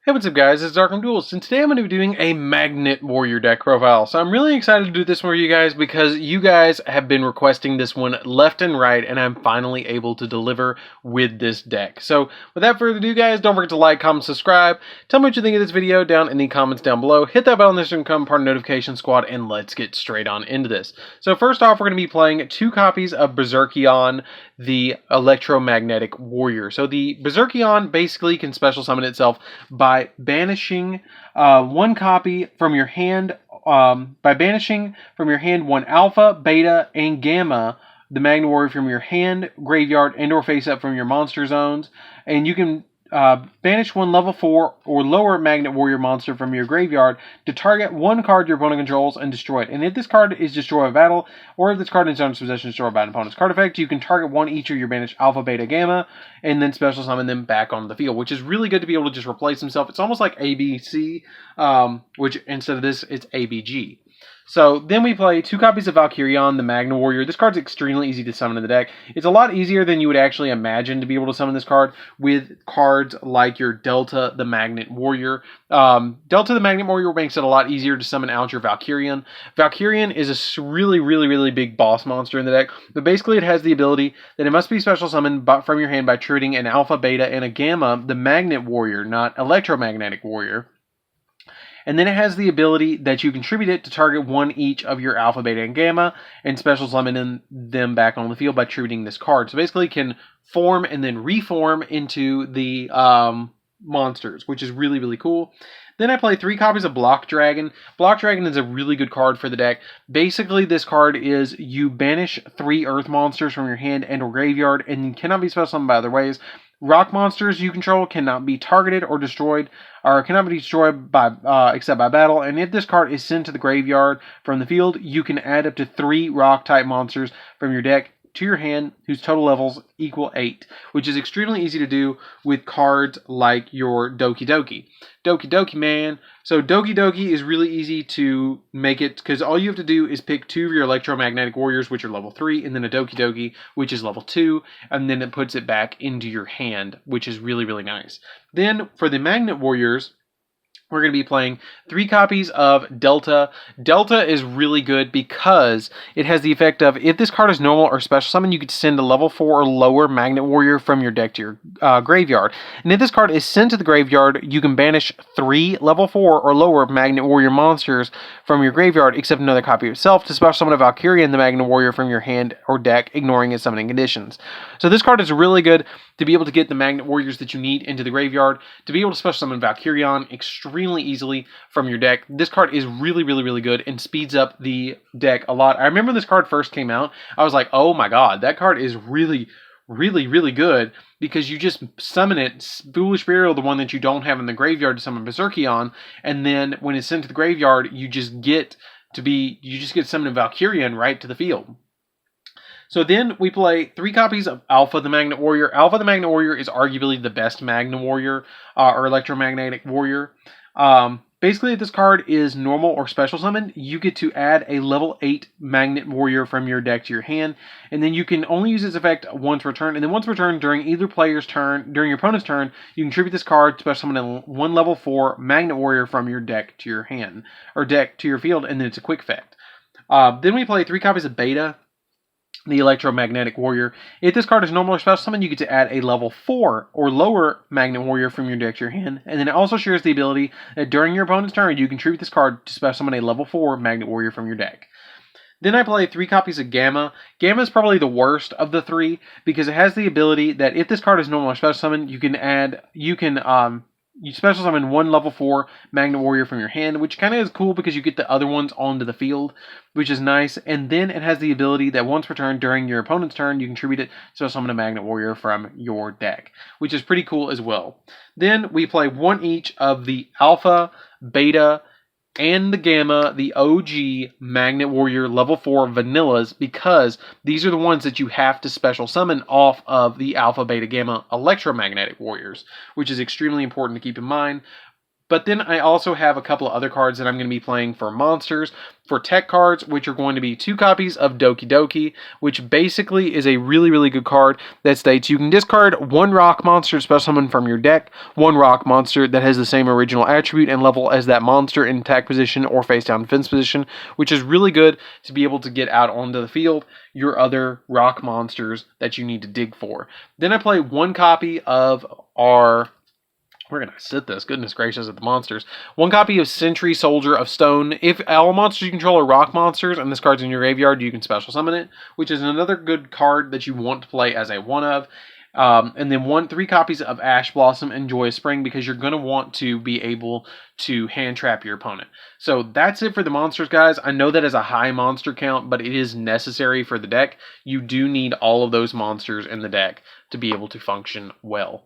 Hey, what's up guys, it's DarkArmedDuelist, and today I'm going to be doing a Magnet Warrior deck profile. So I'm really excited to do this one for you guys because you guys have been requesting this one left and right, and I'm finally able to deliver with this deck. So without further ado guys, don't forget to like, comment, subscribe, tell me what you think of this video down in the comments down below, hit that bell on this to become part of the notification squad, and let's get straight on into this. So first off, we're going to be playing 2 copies of Berserkion, the Electromagnetic Warrior. So the Berserkion basically can special summon itself by banishing 1 copy from your hand, by banishing from your hand 1 Alpha, Beta, and Gamma, the Magnet Warrior from your hand, graveyard, and or face up from your monster zones. And you can banish 1 level 4 or lower Magnet Warrior monster from your graveyard to target 1 card your opponent controls and destroy it. And if this card is destroyed by battle, or if this card is under possession destroyed by an opponent's card effect, you can target 1 each of your banished Alpha, Beta, Gamma, and then special summon them back onto the field, which is really good to be able to just replace himself. It's almost like ABC, which instead of this, it's ABG. So then we play 2 copies of Valkyrion, the Magnet Warrior. This card's extremely easy to summon in the deck. It's a lot easier than you would actually imagine to be able to summon this card with cards like your Delta, the Magnet Warrior. Delta, the Magnet Warrior makes it a lot easier to summon out your Valkyrion. Valkyrion is a really big boss monster in the deck, but basically it has the ability that it must be special summoned from your hand by triggering an Alpha, Beta, and a Gamma, the Magnet Warrior, not Electromagnetic Warrior. And then it has the ability that you contribute it to target 1 each of your Alpha, Beta, and Gamma, and special summon them back on the field by tributing this card. So basically it can form and then reform into the monsters, which is really cool. Then I play 3 copies of Block Dragon. Block Dragon is a really good card for the deck. Basically, this card is you banish 3 Earth monsters from your hand and or graveyard, and cannot be special summoned by other ways. Rock monsters you control cannot be targeted or destroyed, or cannot be destroyed by except by battle. And if this card is sent to the graveyard from the field, you can add up to 3 rock-type monsters from your deck to your hand whose total levels equal 8, which is extremely easy to do with cards like your Doki Doki. Doki Doki, man. So Doki Doki is really easy to make it because all you have to do is pick 2 of your Electromagnetic Warriors, which are level 3, and then a Doki Doki, which is level 2, and then it puts it back into your hand, which is really nice. Then for the Magnet Warriors, we're going to be playing 3 copies of Delta. Delta is really good because it has the effect of, if this card is normal or special summon, you could send a level 4 or lower Magnet Warrior from your deck to your graveyard. And if this card is sent to the graveyard, you can banish 3 level 4 or lower Magnet Warrior monsters from your graveyard, except another copy of itself, to special summon a Valkyrion, the Magnet Warrior, from your hand or deck, ignoring its summoning conditions. So this card is really good to be able to get the Magnet Warriors that you need into the graveyard, to be able to special summon Valkyrion extremely easily from your deck. This card is really good and speeds up the deck a lot. I remember this card first came out, I was like, oh my god, that card is really good, because you just summon it, Foolish Burial, the one that you don't have in the graveyard, to summon Berserkion, and then when it's sent to the graveyard, you just get summoning Valkyrion right to the field. So then we play 3 copies of Alpha, the Magnet Warrior. Alpha, the Magnet Warrior is arguably the best Magnet Warrior, or Electromagnetic Warrior. Basically, if this card is normal or special summoned, you get to add a level 8 Magnet Warrior from your deck to your hand, and then you can only use its effect once per turn, and then once per turn during either player's turn, during your opponent's turn, you can contribute this card to special summon 1 level 4 Magnet Warrior from your deck to your hand, or deck to your field, and then it's a quick effect. Then we play 3 copies of Beta, the Electromagnetic Warrior. If this card is normal or special summon, you get to add a level 4 or lower Magnet Warrior from your deck to your hand, and then it also shares the ability that during your opponent's turn, you contribute this card to special summon a level 4 Magnet Warrior from your deck. Then I play 3 copies of Gamma. Gamma is probably the worst of the 3 because it has the ability that if this card is normal or special summon, you special summon 1 level 4 Magnet Warrior from your hand, which kind of is cool because you get the other ones onto the field, which is nice. And then it has the ability that once per turn during your opponent's turn, you contribute it to special summon a Magnet Warrior from your deck, which is pretty cool as well. Then we play 1 each of the Alpha, Beta, and the Gamma, the OG Magnet Warrior level 4 vanillas, because these are the ones that you have to special summon off of the Alpha, Beta, Gamma Electromagnetic Warriors, which is extremely important to keep in mind. But then I also have a couple of other cards that I'm going to be playing for monsters, for tech cards, which are going to be 2 copies of Doki Doki, which basically is a really, really good card that states you can discard 1 rock monster special summon from your deck, 1 rock monster that has the same original attribute and level as that monster in attack position or face down defense position, which is really good to be able to get out onto the field your other rock monsters that you need to dig for. Then I play 1 copy of our... We're going to sit this, goodness gracious, at the monsters. 1 copy of Sentry Soldier of Stone. If all monsters you control are rock monsters and this card's in your graveyard, you can special summon it, which is another good card that you want to play as a 1 of. And then 3 copies of Ash Blossom and Joyous Spring, because you're going to want to be able to hand trap your opponent. So that's it for the monsters, guys. I know that is a high monster count, but it is necessary for the deck. You do need all of those monsters in the deck to be able to function well.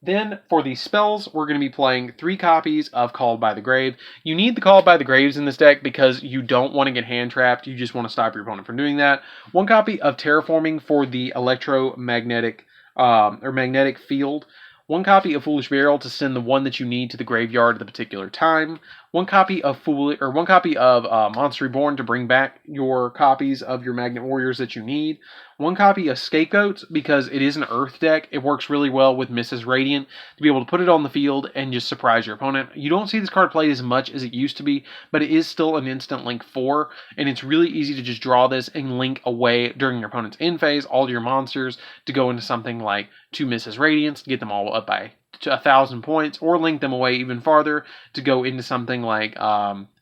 Then, for the spells, we're going to be playing 3 copies of Called by the Grave. You need the Called by the Graves in this deck because you don't want to get hand-trapped. You just want to stop your opponent from doing that. 1 copy of Terraforming for the electromagnetic magnetic field. 1 copy of Foolish Burial to send the one that you need to the graveyard at the particular time. 1 copy of Monster Reborn to bring back your copies of your Magnet Warriors that you need. 1 copy of Scapegoats, because it is an Earth deck. It works really well with Mrs. Radiant to be able to put it on the field and just surprise your opponent. You don't see this card played as much as it used to be, but it is still an instant link 4, and it's really easy to just draw this and link away during your opponent's end phase all your monsters to go into something like 2 Mrs. Radiants to get them all up by 1,000 points, or link them away even farther to go into something like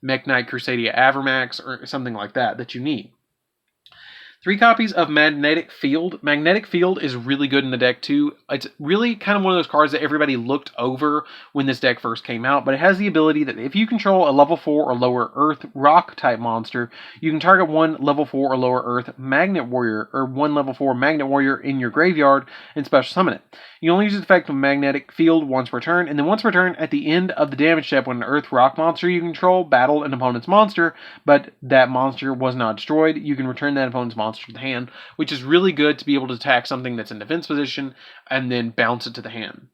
Mech Knight Crusadia Avermax or something like that you need. 3 copies of Magnetic Field. Magnetic Field is really good in the deck too. It's really kind of one of those cards that everybody looked over when this deck first came out, but it has the ability that if you control a level 4 or lower Earth Rock type monster, you can target 1 level 4 or lower Earth Magnet Warrior, or 1 level 4 Magnet Warrior in your graveyard and special summon it. You only use the effect of Magnetic Field once per turn, and then once per turn at the end of the damage step when an Earth Rock monster you control battled an opponent's monster, but that monster was not destroyed, you can return that opponent's monster to the hand, which is really good to be able to attack something that's in defense position and then bounce it to the hand.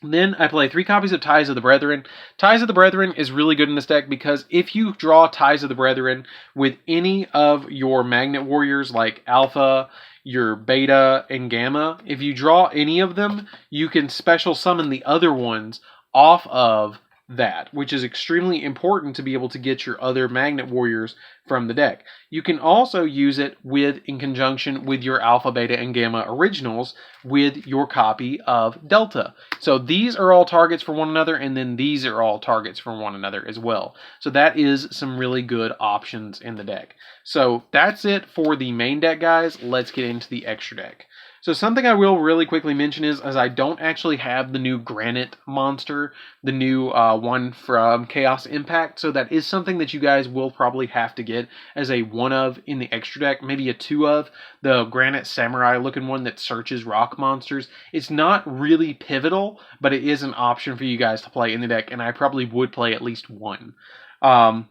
Then I play 3 copies of Ties of the Brethren. Ties of the Brethren is really good in this deck because if you draw Ties of the Brethren with any of your Magnet Warriors like Alpha, your Beta, and Gamma, if you draw any of them, you can special summon the other ones off of that, which is extremely important to be able to get your other Magnet Warriors from the deck. You can also use it in conjunction with your Alpha, Beta, and Gamma originals with your copy of Delta. So these are all targets for one another, and then these are all targets for one another as well. So that is some really good options in the deck. So that's it for the main deck, guys. Let's get into the extra deck. So something I will really quickly mention is I don't actually have the new Granite monster, the new one from Chaos Impact, so that is something that you guys will probably have to get as a 1 of in the extra deck, maybe a 2 of, the Granite Samurai looking one that searches rock monsters. It's not really pivotal, but it is an option for you guys to play in the deck, and I probably would play at least 1.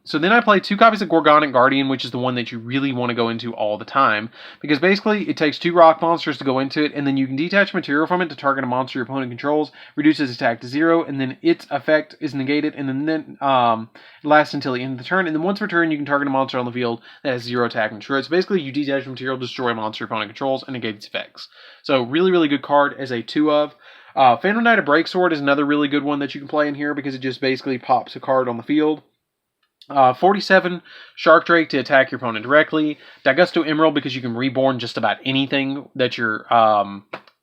So then I play 2 copies of Gorgonic Guardian, which is the one that you really want to go into all the time, because basically it takes 2 rock monsters to go into it, and then you can detach material from it to target a monster your opponent controls, reduces attack to 0, and then its effect is negated, and then it lasts until the end of the turn, and then once per turn you can target a monster on the field that has 0 attack and destroy it. So basically you detach material, destroy a monster your opponent controls, and negate its effects. So really, really good card as a 2 of. Phantom Knight of Breaksword is another really good one that you can play in here because it just basically pops a card on the field. 47 Shark Drake to attack your opponent directly. Daigusto Emerald because you can reborn just about anything that your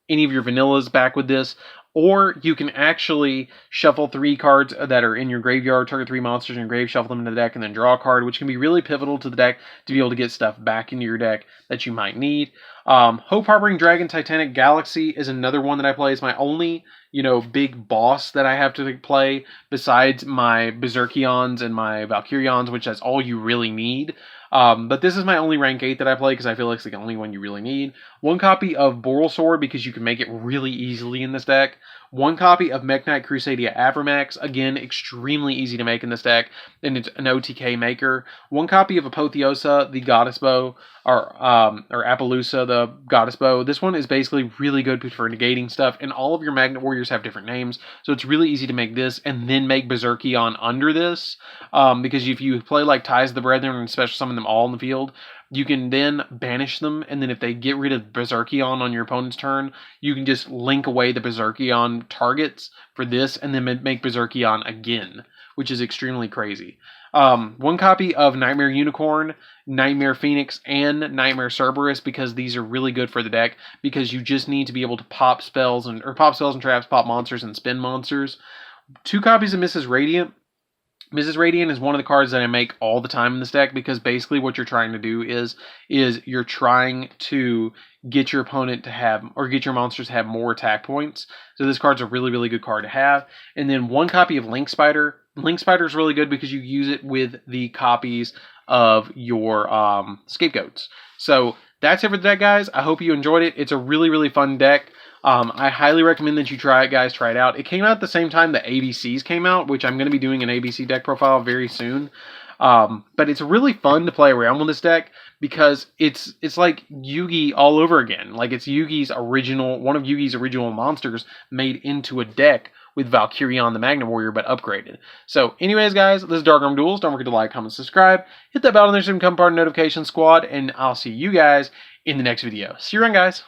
any of your vanillas back with this. Or you can actually shuffle 3 cards that are in your graveyard, target 3 monsters in your grave, shuffle them into the deck, and then draw a card, which can be really pivotal to the deck to be able to get stuff back into your deck that you might need. Hope Harboring Dragon Titanic Galaxy is another one that I play. It's my only, big boss that I have to play besides my Berserkions and my Valkyrions, which that's all you really need. But this is my only rank 8 that I play because I feel like it's the only one you really need. 1 copy of Boral Sword because you can make it really easily in this deck. 1 copy of Mech Knight Crusadia Avramax, again, extremely easy to make in this deck, and it's an OTK maker. 1 copy of Apotheosa, the Goddess Bow, or Appaloosa, the Goddess Bow. This one is basically really good for negating stuff, and all of your Magnet Warriors have different names, so it's really easy to make this, and then make Berserkion under this, because if you play like Ties of the Brethren and special summon them all in the field, you can then banish them, and then if they get rid of Berserkion on your opponent's turn, you can just link away the Berserkion targets for this, and then make Berserkion again, which is extremely crazy. 1 copy of Nightmare Unicorn, Nightmare Phoenix, and Nightmare Cerberus, because these are really good for the deck, because you just need to be able to pop spells and traps, pop monsters, and spin monsters. 2 copies of Mrs. Radiant. Mrs. Radiant is one of the cards that I make all the time in this deck, because basically what you're trying to do is you're trying to get your opponent to have, or get your monsters to have more attack points. So this card's a really, really good card to have. And then 1 copy of Link Spider. Link Spider is really good because you use it with the copies of your scapegoats. So that's it for the deck, guys. I hope you enjoyed it. It's a really, really fun deck. I highly recommend that you try it, guys. Try it out. It came out at the same time the ABCs came out, which I'm going to be doing an ABC deck profile very soon. But it's really fun to play around with this deck, because it's like Yugi all over again. Like, it's Yugi's original, one of Yugi's original monsters made into a deck with Valkyrion the Magnet Warrior, but upgraded. So anyways, guys, this is DarkArmedDuelist. Don't forget to like, comment, subscribe. Hit that bell on there so you can become part of the notification squad, and I'll see you guys in the next video. See you around, guys.